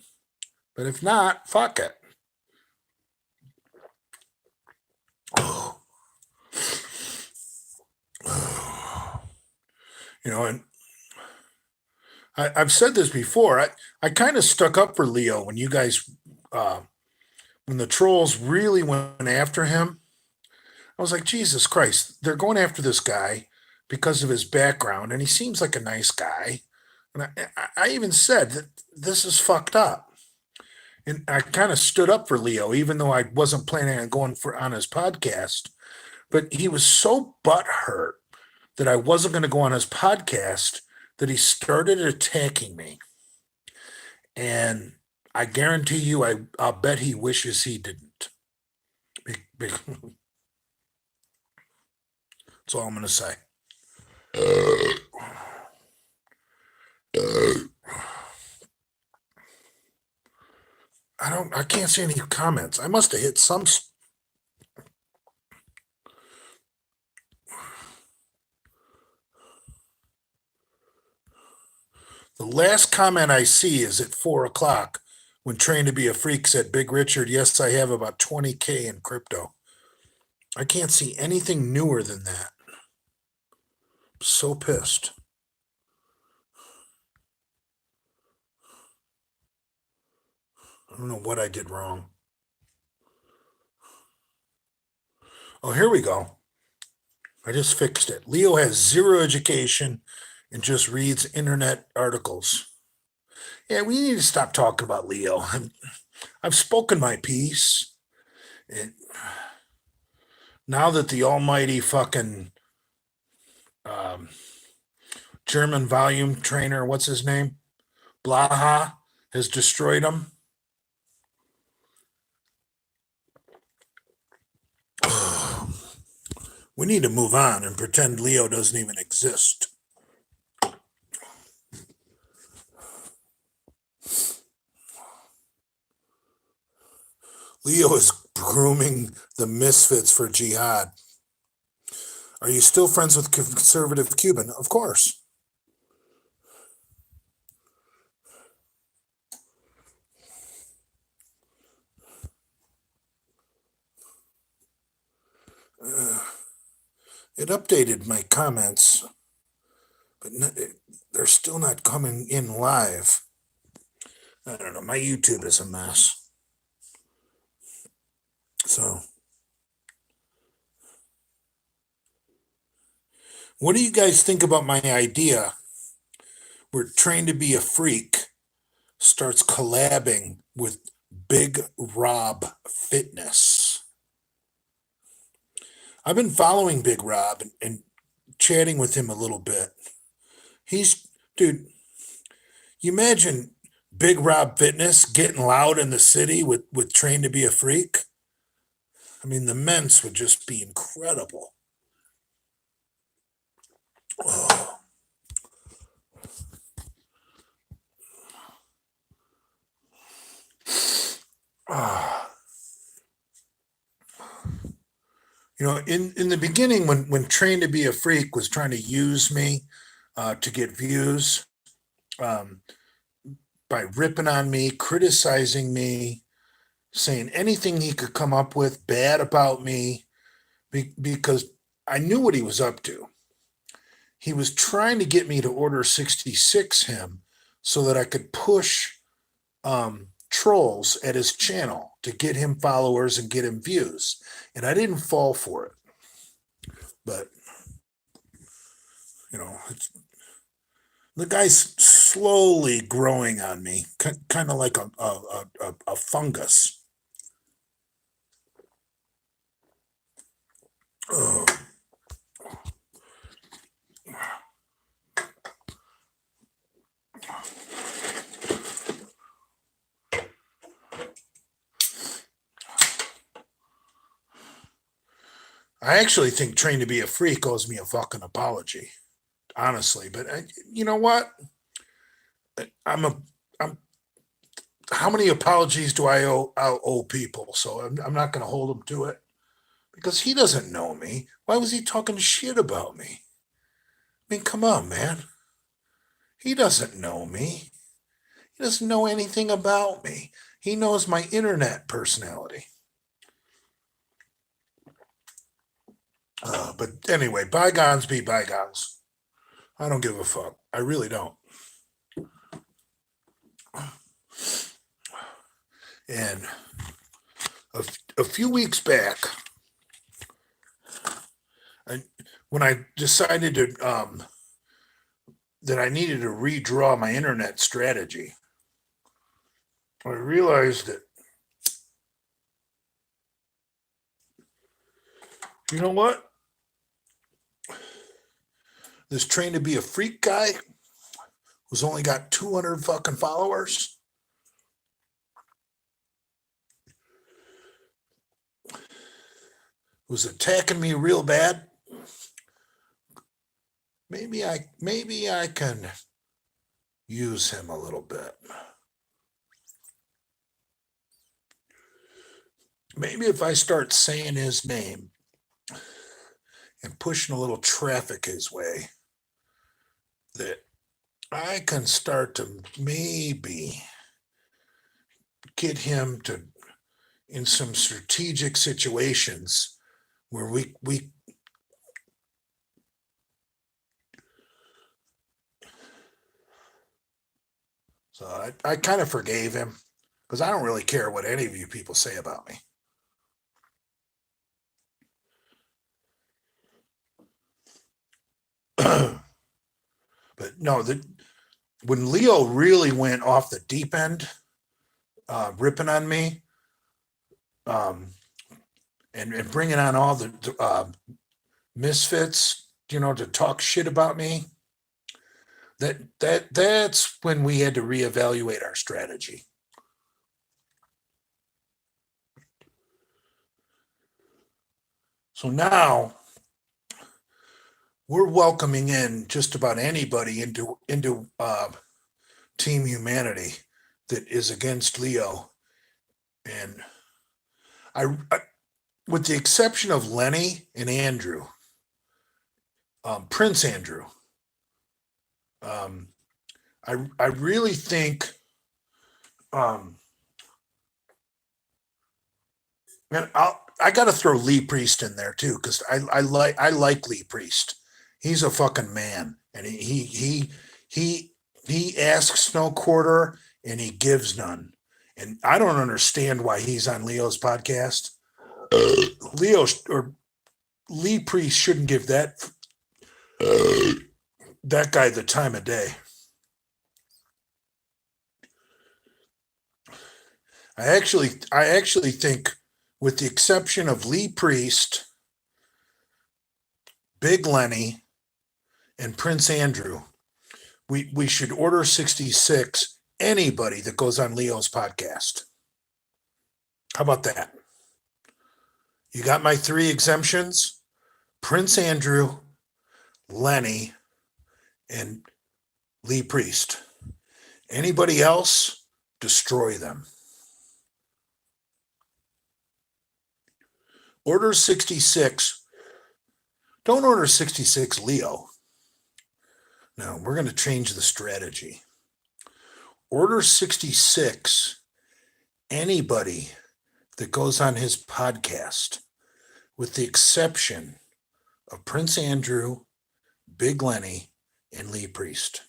But if not, fuck it. And I've said this before. I kind of stuck up for Leo when you guys, when the trolls really went after him. I was like, Jesus Christ, they're going after this guy because of his background, and he seems like a nice guy. And I even said that this is fucked up. And I kind of stood up for Leo, even though I wasn't planning on going on his podcast. But he was so butthurt that I wasn't going to go on his podcast that he started attacking me. And I guarantee you, I'll bet he wishes he didn't. That's all I'm going to say. I can't see any comments. I must have hit some. The last comment I see is at 4:00 when Trained to Be a Freak said, Big Richard, yes, I have about 20K in crypto. I can't see anything newer than that. I'm so pissed. I don't know what I did wrong. Oh, here we go. I just fixed it. Leo has zero education and just reads internet articles. Yeah, we need to stop talking about Leo. I've spoken my piece. And now that the almighty fucking German volume trainer, what's his name? Blaha has destroyed him. We need to move on and pretend Leo doesn't even exist. Leo is grooming the Misfits for jihad. Are you still friends with conservative Cuban? Of course. It updated my comments, but they're still not coming in live. I don't know. My YouTube is a mess. So, what do you guys think about my idea where Trained to Be a Freak starts collabing with Big Rob Fitness? I've been following Big Rob and chatting with him a little bit. Dude, you imagine Big Rob Fitness getting loud in the city with Trained to Be a Freak? I mean, the men's would just be incredible. Oh. You know, in the beginning, when Trained to Be a Freak was trying to use me to get views by ripping on me, criticizing me, saying anything he could come up with bad about me, because I knew what he was up to. He was trying to get me to order 66 him so that I could push trolls at his channel to get him followers and get him views. And I didn't fall for it. But, you know, the guy's slowly growing on me, kind of like a fungus. Oh. I actually think Trained to Be a Freak owes me a fucking apology, honestly. But you know what? I'm. How many apologies do I owe people? So I'm not going to hold him to it because he doesn't know me. Why was he talking shit about me? I mean, come on, man. He doesn't know me. He doesn't know anything about me. He knows my internet personality. But anyway, bygones be bygones. I don't give a fuck. I really don't. And a few weeks back, when I decided to, that I needed to redraw my internet strategy. I realized that, you know what? This train to be a freak guy who's only got 200 fucking followers was attacking me real bad. Maybe I can use him a little bit. Maybe if I start saying his name and pushing a little traffic his way, that I can start to maybe get him to in some strategic situations where we so I kind of forgave him because I don't really care what any of you people say about me. But no, when Leo really went off the deep end, ripping on me, and bringing on all the misfits, to talk shit about me, that's when we had to reevaluate our strategy. So now we're welcoming in just about anybody into Team Humanity that is against Leo, and I with the exception of Lenny and Andrew, Prince Andrew, I really think, and I got to throw Lee Priest in there too because I like Lee Priest. He's a fucking man, and he asks no quarter and he gives none, and I don't understand why he's on Leo's podcast. Leo or Lee Priest shouldn't give that guy the time of day. I actually think, with the exception of Lee Priest, Big Lenny, and Prince Andrew, we should order 66 anybody that goes on Leo's podcast. How about that? You got my 3 exemptions: Prince Andrew, Lenny, and Lee Priest. Anybody else, destroy them. Order 66. Don't order 66 Leo. No, we're going to change the strategy. Order 66 anybody that goes on his podcast, with the exception of Prince Andrew, Big Lenny, and Lee Priest.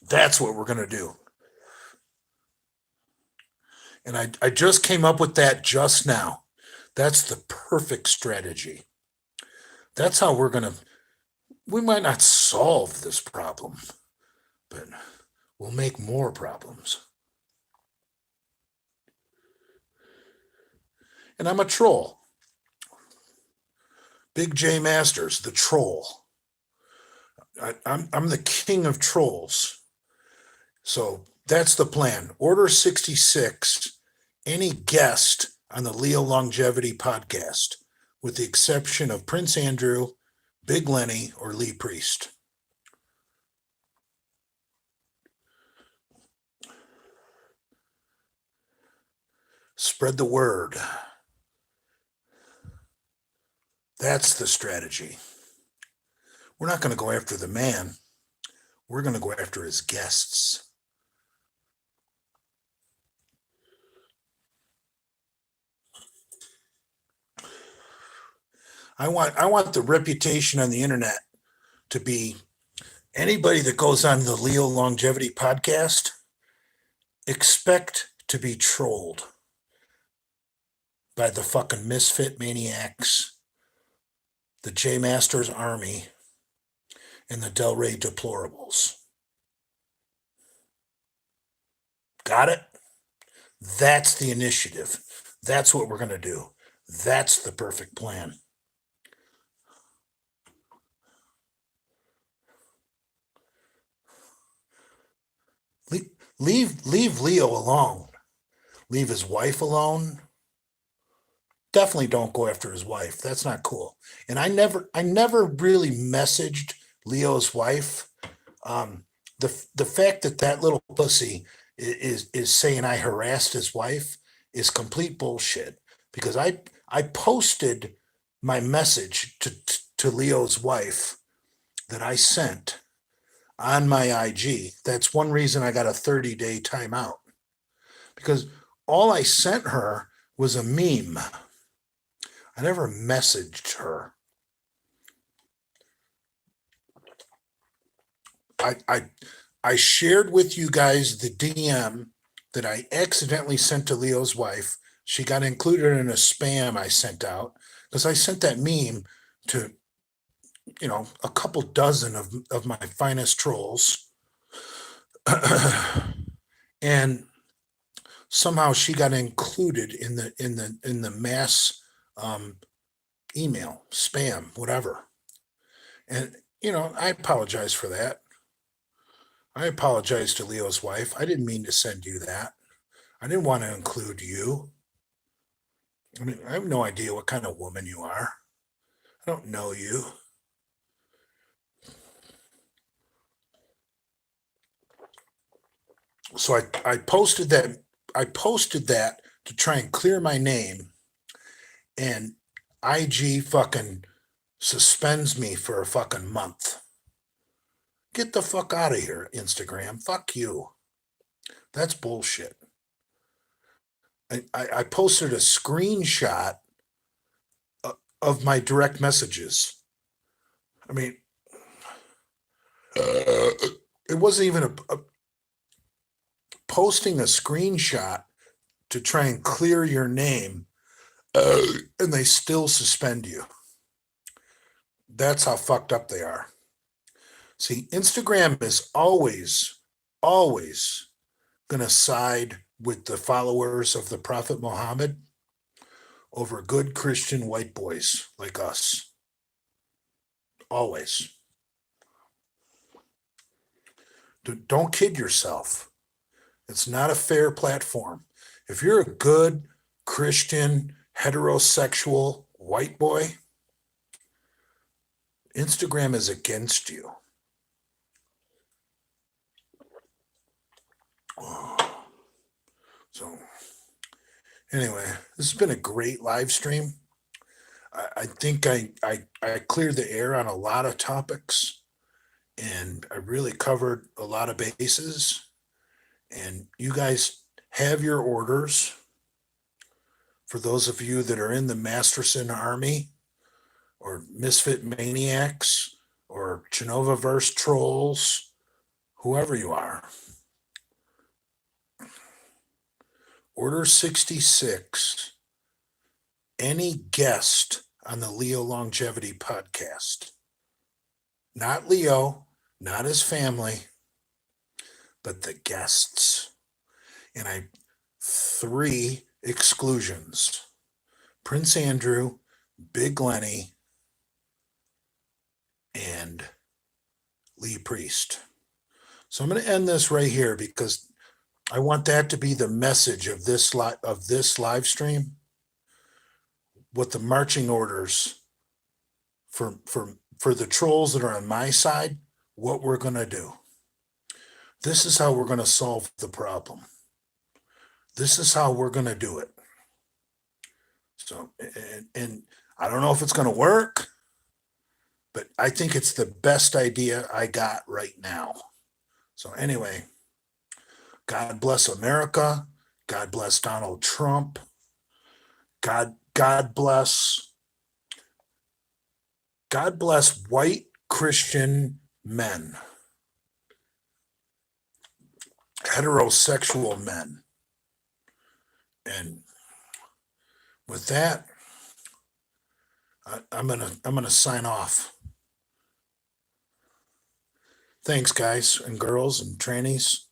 That's what we're going to do. And I just came up with that just now. That's the perfect strategy. That's how we might not solve this problem, but we'll make more problems. And I'm a troll. Big J Masters, the troll. I'm the king of trolls. So that's the plan. Order 66 any guest on the Leo Longevity podcast, with the exception of Prince Andrew, Big Lenny, or Lee Priest. Spread the word. That's the strategy. We're not going to go after the man. We're going to go after his guests. I want the reputation on the internet to be, anybody that goes on the Leo Longevity podcast, expect to be trolled by the fucking misfit maniacs the J Masters Army, and the Delray Deplorables. Got it? That's the initiative. That's what we're going to do. That's the perfect plan. Leave Leo alone. Leave his wife alone. Definitely don't go after his wife. That's not cool. And I never really messaged Leo's wife. The fact that little pussy is saying I harassed his wife is complete bullshit. Because I posted my message to Leo's wife that I sent on my IG. That's one reason I got a 30-day timeout. Because all I sent her was a meme. I never messaged her. I shared with you guys the DM that I accidentally sent to Leo's wife. She got included in a spam I sent out because I sent that meme to, a couple dozen of my finest trolls. And somehow she got included in the mass email, spam, whatever. And, I apologize for that. I apologize to Leo's wife. I didn't mean to send you that. I didn't want to include you. I mean, I have no idea what kind of woman you are. I don't know you. So I posted that. I posted that to try and clear my name, and IG fucking suspends me for a fucking month. Get the fuck out of here, Instagram. Fuck you. That's bullshit. I posted a screenshot of my direct messages. I mean, it wasn't even a posting a screenshot to try and clear your name, and they still suspend you. That's how fucked up they are. See, Instagram is always going to side with the followers of the Prophet Muhammad over good Christian white boys like us. Always. Don't kid yourself. It's not a fair platform. If you're a good Christian, heterosexual white boy, Instagram is against you. So, anyway, this has been a great live stream. I think I cleared the air on a lot of topics, and I really covered a lot of bases. And you guys have your orders. For those of you that are in the Masterson Army, or Misfit Maniacs, or Genovaverse Trolls, whoever you are, Order 66, any guest on the Leo Longevity podcast. Not Leo, not his family, but the guests. And 3 exclusions. Prince Andrew, Big Lenny, and Lee Priest. So I'm going to end this right here because I want that to be the message of this live stream. What the marching orders for the trolls that are on my side, what we're going to do. This is how we're going to solve the problem. This is how we're going to do it. So, and I don't know if it's going to work, but I think it's the best idea I got right now. So anyway, God bless America. God bless Donald Trump. God bless white Christian men, heterosexual men. And with that, I'm gonna sign off. Thanks, guys and girls and trannies.